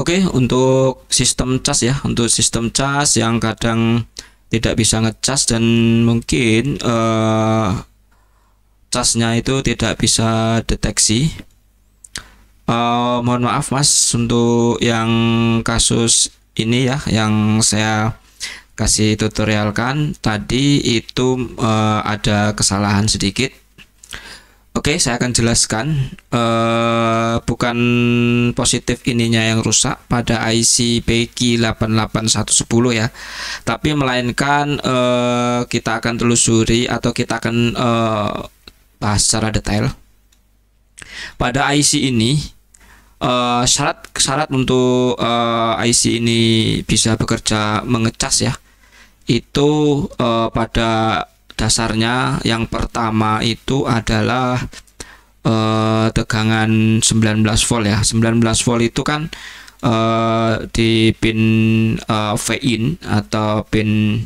Oke, untuk sistem cas ya, untuk sistem cas yang kadang tidak bisa ngecas dan mungkin casnya itu tidak bisa deteksi. Mohon maaf Mas untuk yang kasus ini ya, yang saya kasih tutorialkan tadi itu ada kesalahan sedikit. Oke, saya akan jelaskan. Bukan positif ininya yang rusak pada IC PEKI 88110 ya, tapi melainkan kita akan telusuri atau kita akan bahas secara detail. Pada IC ini syarat untuk IC ini bisa bekerja mengecas ya, itu pada dasarnya yang pertama itu adalah tegangan 19 volt ya. 19 volt itu kan di pin V-in atau pin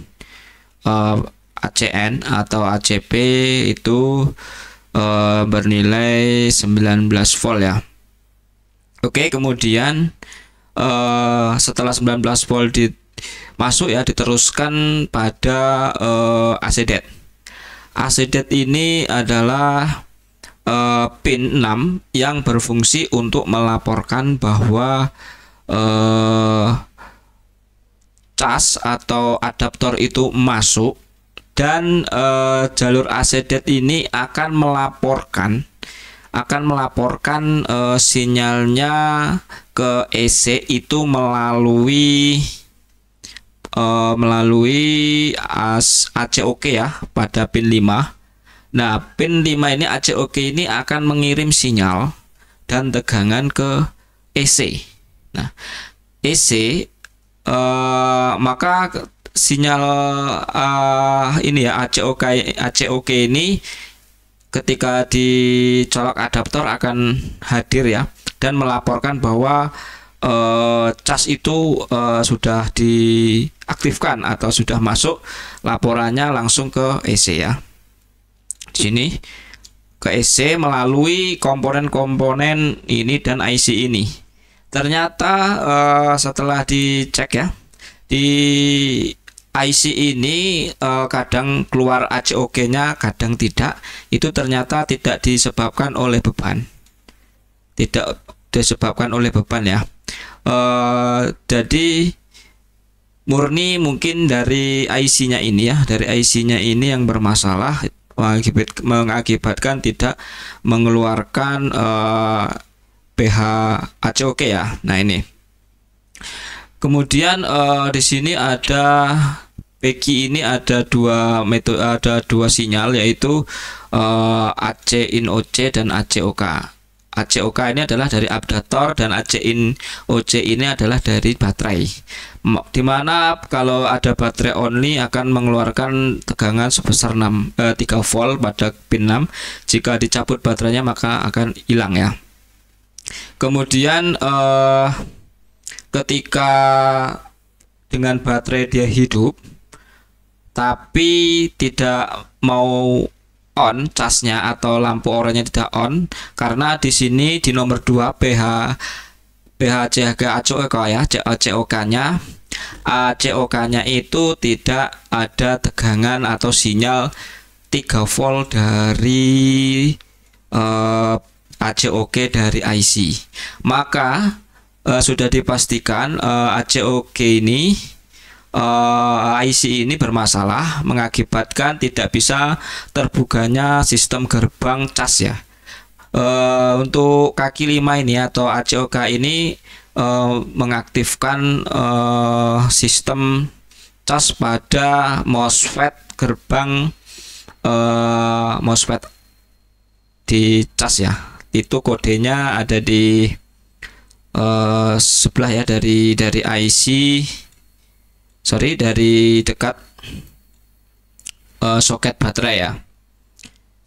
ACN atau ACP itu bernilai 19 volt ya. Oke, kemudian setelah 19 volt masuk ya, diteruskan pada AC det. AC det ini adalah pin 6 yang berfungsi untuk melaporkan bahwa cas atau adaptor itu masuk, dan jalur AC det ini akan melaporkan sinyalnya ke EC itu melalui ACOK ya pada pin 5. Nah, pin 5 ini ACOK ini akan mengirim sinyal dan tegangan ke EC. Nah, EC maka sinyal ini ya ACOK ini ketika dicolok adaptor akan hadir ya, dan melaporkan bahwa cas itu sudah diaktifkan atau sudah masuk, laporannya langsung ke EC ya. Di sini ke EC melalui komponen-komponen ini dan IC ini. Ternyata setelah dicek ya, di IC ini kadang keluar ACOK-nya, kadang tidak. Itu ternyata tidak disebabkan oleh beban. Tidak disebabkan oleh beban ya. Jadi murni mungkin dari IC-nya ini ya, dari IC-nya ini yang bermasalah, mengakibatkan tidak mengeluarkan pH ACOK ya. Nah, ini. Kemudian di sini ada PEKI ini ada dua metode, ada dua sinyal, yaitu AC in OC dan ACOK. ACOK ini adalah dari adaptor dan AC in OC ini adalah dari baterai. Dimana kalau ada baterai only akan mengeluarkan tegangan sebesar 3 volt pada pin 6. Jika dicabut baterainya maka akan hilang ya. Kemudian ketika dengan baterai dia hidup tapi tidak mau on casnya atau lampu oranye tidak on, karena di sini di nomor 2 pH CHG ACOK ya, ACOK-nya itu tidak ada tegangan atau sinyal 3 volt dari ACOK dari IC. Maka sudah dipastikan ACOK ini IC ini bermasalah, mengakibatkan tidak bisa terbukanya sistem gerbang cas ya. Untuk kaki 5 ini atau ACOK ini mengaktifkan sistem cas pada MOSFET gerbang MOSFET di cas ya. Itu kodenya ada di sebelah ya, dari IC, dari dekat soket baterai ya.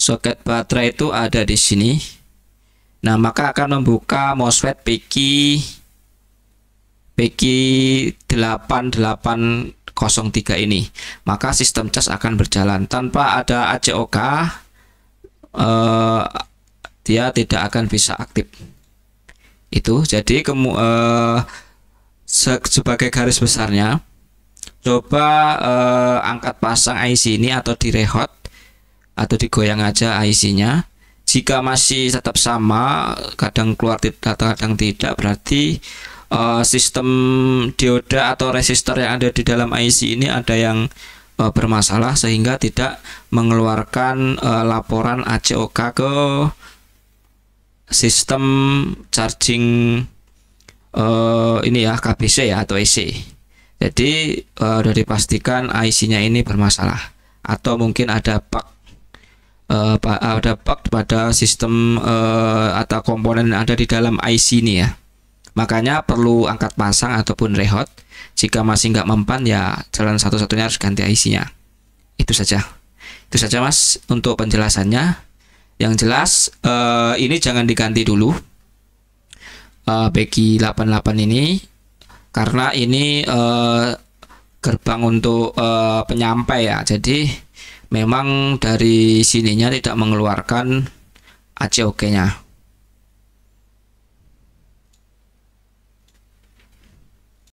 Soket baterai itu ada di sini. Nah, maka akan membuka MOSFET PEKI 8803 ini. Maka sistem cas akan berjalan tanpa ada ACOK. Dia tidak akan bisa aktif. Itu jadi sebagai garis besarnya, coba angkat pasang IC ini atau direhot atau digoyang aja IC-nya. Jika masih tetap sama, kadang keluar atau kadang tidak, berarti sistem dioda atau resistor yang ada di dalam IC ini ada yang bermasalah sehingga tidak mengeluarkan laporan ACOK ke sistem charging ini ya, KBC ya atau EC. Jadi sudah dipastikan IC-nya ini bermasalah atau mungkin ada bug pada sistem atau komponen yang ada di dalam IC ini ya. Makanya perlu angkat pasang ataupun rehot. Jika masih nggak mempan ya jalan satu-satunya harus ganti IC-nya. Itu saja Mas untuk penjelasannya. Yang jelas ini jangan diganti dulu Becky 88 ini, karena ini gerbang untuk penyampai ya. Jadi memang dari sininya tidak mengeluarkan ACOK-nya.